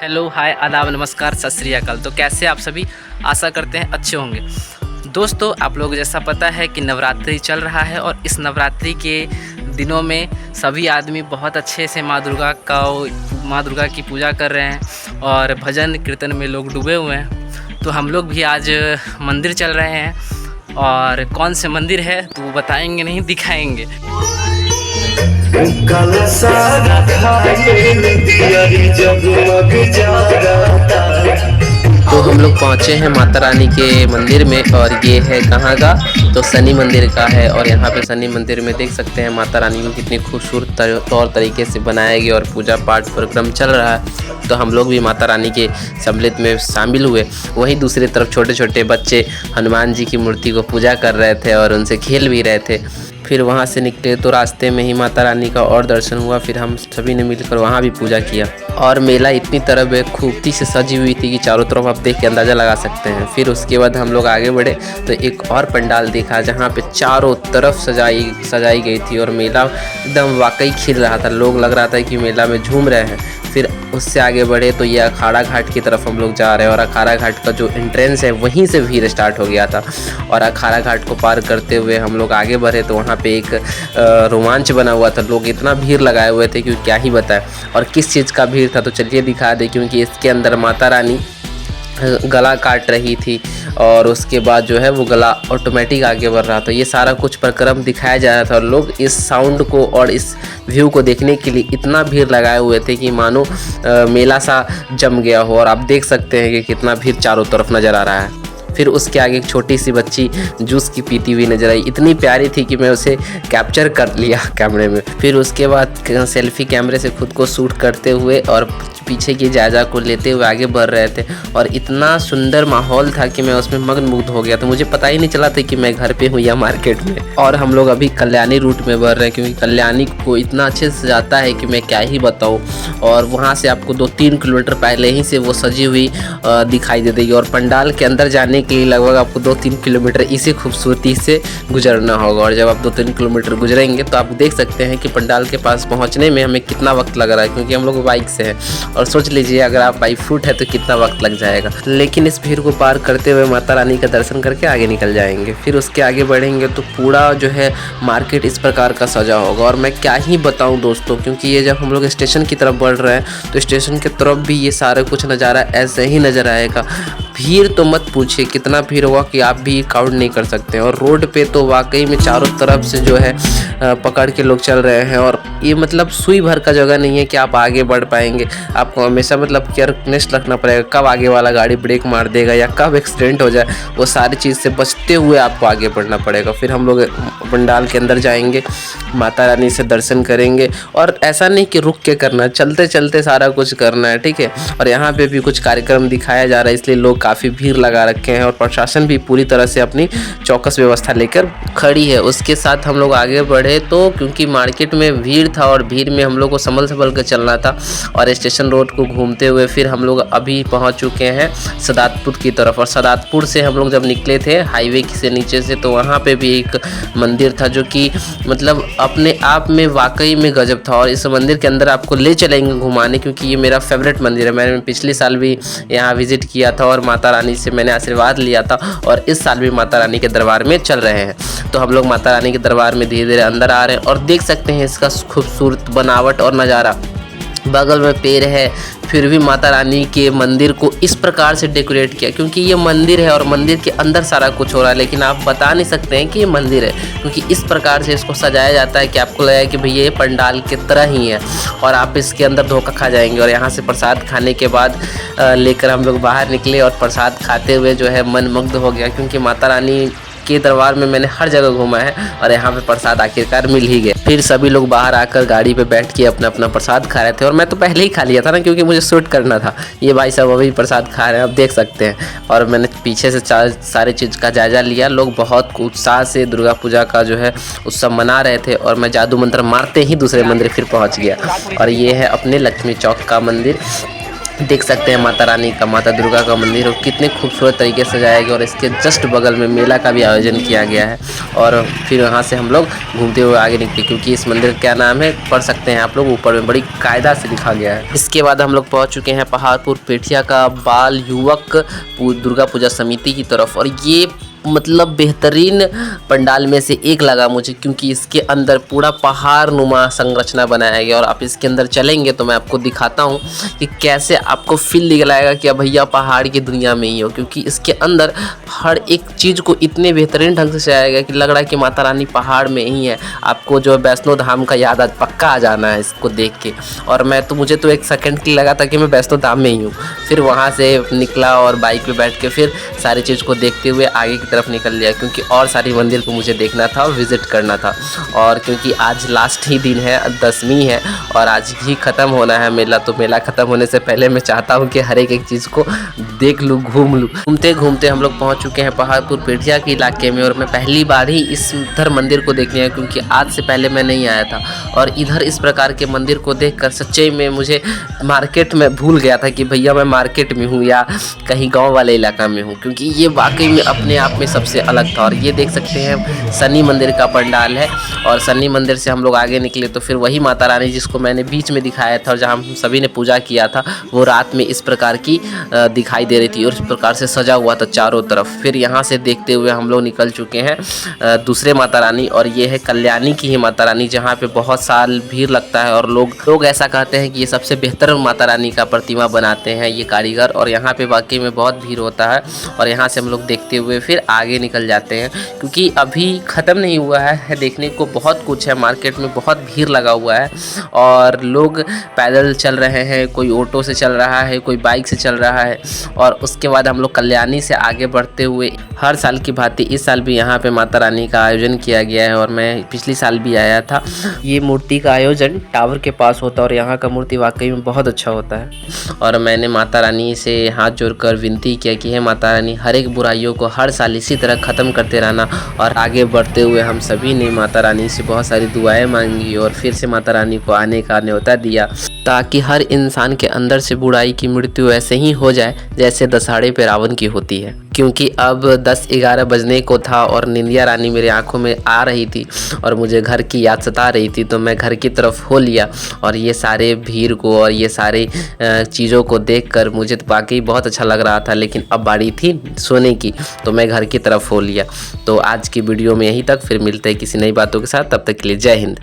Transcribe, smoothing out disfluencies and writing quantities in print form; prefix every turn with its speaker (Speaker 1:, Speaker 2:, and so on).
Speaker 1: Hello, हाय, आदाब, नमस्कार, सत श्री अकाल। तो कैसे आप सभी? आशा करते हैं अच्छे होंगे। दोस्तों, आप लोग जैसा पता है कि नवरात्रि चल रहा है और इस नवरात्रि के दिनों में सभी आदमी बहुत अच्छे से माँ दुर्गा की पूजा कर रहे हैं और भजन कीर्तन में लोग डूबे हुए हैं। तो हम लोग भी आज मंदिर चल रहे हैं और कौन से मंदिर है तो वो बताएंगे नहीं, दिखाएंगे।
Speaker 2: तो हम लोग पहुँचे हैं माता रानी के मंदिर में और ये है कहाँ का, तो शनि मंदिर का है। और यहाँ पे शनि मंदिर में देख सकते हैं माता रानी को कितनी खूबसूरत तौर तरीके से बनाया गया और पूजा पाठ कार्यक्रम चल रहा है। तो हम लोग भी माता रानी के सम्मिलित में शामिल हुए। वहीं दूसरी तरफ छोटे छोटे बच्चे हनुमान जी की मूर्ति को पूजा कर रहे थे और उनसे खेल भी रहे थे। फिर वहाँ से निकले तो रास्ते में ही माता रानी का और दर्शन हुआ। फिर हम सभी ने मिलकर वहाँ भी पूजा किया और मेला इतनी तरह खूबसूरती से सजी हुई थी कि चारों तरफ आप देख के अंदाज़ा लगा सकते हैं। फिर उसके बाद हम लोग आगे बढ़े तो एक और पंडाल देखा जहाँ पे चारों तरफ सजाई गई थी और मेला एकदम वाकई खिल रहा था। लोग लग रहा था कि मेला में झूम रहे हैं। फिर उससे आगे बढ़े तो ये अखाड़ा घाट की तरफ हम लोग जा रहे हैं और अखाड़ा घाट का जो एंट्रेंस है वहीं से भीड़ स्टार्ट हो गया था। और अखाड़ा घाट को पार करते हुए हम लोग आगे बढ़े तो वहाँ पे एक रोमांच बना हुआ था। लोग इतना भीड़ लगाए हुए थे कि क्या ही बताएं। और किस चीज़ का भीड़ था तो चलिए दिखा दे, क्योंकि इसके अंदर माता रानी गला काट रही थी और उसके बाद जो है वो गला ऑटोमेटिक आगे बढ़ रहा था। ये सारा कुछ प्रक्रम दिखाया जा रहा था और लोग इस साउंड को और इस व्यू को देखने के लिए इतना भीड़ लगाए हुए थे कि मानो मेला सा जम गया हो। और आप देख सकते हैं कि कितना भीड़ चारों तरफ नज़र आ रहा है। फिर उसके आगे एक छोटी सी बच्ची जूस की पीती हुई नजर आई। इतनी प्यारी थी कि मैं उसे कैप्चर कर लिया कैमरे में। फिर उसके बाद सेल्फी कैमरे से खुद को शूट करते हुए और पीछे की जायजा को लेते हुए आगे बढ़ रहे थे। और इतना सुंदर माहौल था कि मैं उसमें मग्न हो गया। तो मुझे पता ही नहीं चला था कि मैं घर पे हूँ या मार्केट में। और हम लोग अभी कल्याणी रूट में बढ़ रहे हैं, क्योंकि कल्याणी को इतना अच्छे से सजाता है कि मैं क्या ही बताऊँ। और वहाँ से आपको 2-3 किलोमीटर पहले ही से वो सजी हुई दिखाई दे देगी। और पंडाल के अंदर जाने के लिए लगभग आपको 2-3 किलोमीटर इसी खूबसूरती से गुजरना होगा। और जब आप 2-3 किलोमीटर गुजरेंगे तो आप देख सकते हैं कि पंडाल के पास पहुँचने में हमें कितना वक्त लग रहा है, क्योंकि हम लोग बाइक से हैं। और सोच लीजिए अगर आप बाई फुट है तो कितना वक्त लग जाएगा। लेकिन इस भीड़ को पार करते हुए माता रानी का दर्शन करके आगे निकल जाएंगे। फिर उसके आगे बढ़ेंगे तो पूरा जो है मार्केट इस प्रकार का सजा होगा। और मैं क्या ही बताऊं दोस्तों, क्योंकि ये जब हम लोग स्टेशन की तरफ बढ़ रहे हैं तो स्टेशन की तरफ भी ये सारा कुछ नज़ारा ऐसे ही नज़र आएगा। भीड़ तो मत पूछिए, कितना भीड़ होगा कि आप भी काउंट नहीं कर सकते हैं। और रोड पे तो वाकई में चारों तरफ से जो है पकड़ के लोग चल रहे हैं। और ये मतलब सुई भर का जगह नहीं है कि आप आगे बढ़ पाएंगे। आपको हमेशा मतलब केयरनेस रखना पड़ेगा, कब आगे वाला गाड़ी ब्रेक मार देगा या कब एक्सीडेंट हो जाए, वो सारी चीज़ से बचते हुए आपको आगे बढ़ना पड़ेगा। फिर हम लोग पंडाल के अंदर जाएंगे, माता रानी से दर्शन करेंगे। और ऐसा नहीं कि रुक के करना, चलते चलते सारा कुछ करना है, ठीक है। और यहाँ पे भी कुछ कार्यक्रम दिखाया जा रहा है, इसलिए लोग काफ़ी भीड़ लगा रखे हैं और प्रशासन भी पूरी तरह से अपनी चौकस व्यवस्था लेकर खड़ी है। उसके साथ हम लोग आगे बढ़े तो क्योंकि मार्केट में भीड़ था और भीड़ में हम लोग को संभल कर चलना था। और स्टेशन रोड को घूमते हुए फिर हम लोग अभी पहुंच चुके हैं सदातपुर की तरफ। और सदातपुर से हम लोग जब निकले थे हाईवे से नीचे से, तो वहाँ पे भी एक मंदिर था जो कि मतलब अपने आप में वाकई में गजब था। और इस मंदिर के अंदर आपको ले चलेंगे घुमाने, क्योंकि ये मेरा फेवरेट मंदिर है। मैंने पिछले साल भी यहाँ विजिट किया था और माता रानी से मैंने आशीर्वाद लिया था। और इस साल भी माता रानी के दरबार में चल रहे हैं। तो हम लोग माता रानी के दरबार में धीरे धीरे अंदर आ रहे हैं और देख सकते हैं इसका खूबसूरत बनावट और नज़ारा। बगल में पेड़ है, फिर भी माता रानी के मंदिर को इस प्रकार से डेकोरेट किया, क्योंकि ये मंदिर है और मंदिर के अंदर सारा कुछ हो रहा है। लेकिन आप बता नहीं सकते हैं कि ये मंदिर है, क्योंकि इस प्रकार से इसको सजाया जाता है कि आपको लगेगा कि भैया ये पंडाल की तरह ही है और आप इसके अंदर धोखा खा जाएंगे। और यहाँ से प्रसाद खाने के बाद लेकर हम लोग बाहर निकले और प्रसाद खाते हुए जो है मन मुग्ध हो गया, क्योंकि माता रानी के दरबार में मैंने हर जगह घूमा है और यहाँ पे प्रसाद आखिरकार मिल ही गया। फिर सभी लोग बाहर आकर गाड़ी पे बैठ के अपना अपना प्रसाद खा रहे थे और मैं तो पहले ही खा लिया था ना, क्योंकि मुझे शूट करना था। ये भाई साहब अभी प्रसाद खा रहे हैं, आप देख सकते हैं। और मैंने पीछे से सारे चीज़ का जायजा लिया। लोग बहुत उत्साह से दुर्गा पूजा का जो है उत्सव मना रहे थे और मैं जादू मंत्र मारते ही दूसरे मंदिर फिर पहुँच गया। और ये है अपने लक्ष्मी चौक का मंदिर। देख सकते हैं माता रानी का, माता दुर्गा का मंदिर और कितने खूबसूरत तरीके से सजाया गया और इसके जस्ट बगल में मेला का भी आयोजन किया गया है। और फिर वहाँ से हम लोग घूमते हुए आगे निकले, क्योंकि इस मंदिर का क्या नाम है पढ़ सकते हैं आप लोग, ऊपर में बड़ी कायदा से लिखा गया है। इसके बाद हम लोग पहुँच चुके हैं पहाड़पुर पेठिया का बाल युवक दुर्गा पूजा समिति की तरफ। और ये मतलब बेहतरीन पंडाल में से एक लगा मुझे, क्योंकि इसके अंदर पूरा पहाड़ नुमा संरचना बनाया गया। और आप इसके अंदर चलेंगे तो मैं आपको दिखाता हूँ कि कैसे आपको फील दिलाएगा कि अब भैया पहाड़ की दुनिया में ही हो, क्योंकि इसके अंदर हर एक चीज़ को इतने बेहतरीन ढंग से सजाया गया कि लग रहा है कि माता रानी पहाड़ में ही है। आपको जो वैष्णो धाम का याद आज पक्का आ जाना है इसको देख के। और मुझे तो एक सेकंड के लिए लगा था कि मैं वैष्णो धाम में ही हूँ। फिर वहाँ से निकला और बाइक पे बैठ के फिर सारी चीज़ को देखते हुए आगे की तरफ निकल लिया, क्योंकि और सारी मंदिर को मुझे देखना था और विज़िट करना था। और क्योंकि आज लास्ट ही दिन है, 10वीं है और आज ही ख़त्म होना है मेला, तो मेला ख़त्म होने से पहले मैं चाहता हूँ कि हर एक चीज़ को देख लूँ, घूम लूँ। घूमते घूमते हम लोग पहुँच चुके हैं पहाड़पुर पेठिया के इलाके में। और मैं पहली बार ही इधर मंदिर को देखने आया, क्योंकि आज से पहले मैं नहीं आया था। और इधर इस प्रकार के मंदिर को देखकर सच्चे में मुझे मार्केट में भूल गया था कि भैया मैं मार्केट में हूँ या कहीं गांव वाले इलाका में हूँ, क्योंकि ये वाकई में अपने आप में सबसे अलग था। और ये देख सकते हैं शनि मंदिर का पंडाल है। और शनि मंदिर से हम लोग आगे निकले तो फिर वही माता रानी जिसको मैंने बीच में दिखाया था और जहाँ हम सभी ने पूजा किया था, वो रात में इस प्रकार की दिखाई दे रही थी और इस प्रकार से सजा हुआ था चारों तरफ। फिर यहाँ से देखते हुए हम लोग निकल चुके हैं दूसरे माता रानी, और ये है कल्याणी की ही माता रानी, जहाँ पे बहुत साल भीड़ लगता है। और लोग ऐसा कहते हैं कि ये सबसे बेहतर माता रानी का प्रतिमा बनाते हैं ये कारीगर। और यहाँ पे वाकई में बहुत भीड़ होता है। और यहाँ से हम लोग देखते हुए फिर आगे निकल जाते हैं, क्योंकि अभी ख़त्म नहीं हुआ है, देखने को बहुत कुछ है। मार्केट में बहुत भीड़ लगा हुआ है और लोग पैदल चल रहे हैं, कोई ऑटो से चल रहा है, कोई बाइक से चल रहा है। और उसके बाद हम लोग कल्याणी से आगे बढ़ते हुए हर साल की भांति इस साल भी यहाँ पे माता रानी का आयोजन किया गया है। और मैं पिछली साल भी आया था। ये मूर्ति का आयोजन टावर के पास होता है और यहाँ का मूर्ति वाकई में बहुत अच्छा होता है। और मैंने माता रानी से हाथ जोड़कर विनती किया कि हे माता रानी, हर एक बुराइयों को हर साल इसी तरह ख़त्म करते रहना। और आगे बढ़ते हुए हम सभी ने माता रानी से बहुत सारी दुआएं मांगी और फिर से माता रानी को आने का न्योता दिया, ताकि हर इंसान के अंदर से बुराई की मृत्यु ऐसे ही हो जाए जैसे दशहरे पे रावण की होती है। क्योंकि अब 10-11 बजने को था और निंदिया रानी मेरी आंखों में आ रही थी और मुझे घर की याद सता रही थी, तो मैं घर की तरफ हो लिया। और ये सारे भीड़ को और ये सारे चीज़ों को देखकर मुझे तो वाकई बहुत अच्छा लग रहा था, लेकिन अब बारी थी सोने की, तो मैं घर की तरफ हो लिया। तो आज की वीडियो में यहीं तक, फिर मिलते हैं किसी नई बातों के साथ। तब तक के लिए जय हिंद।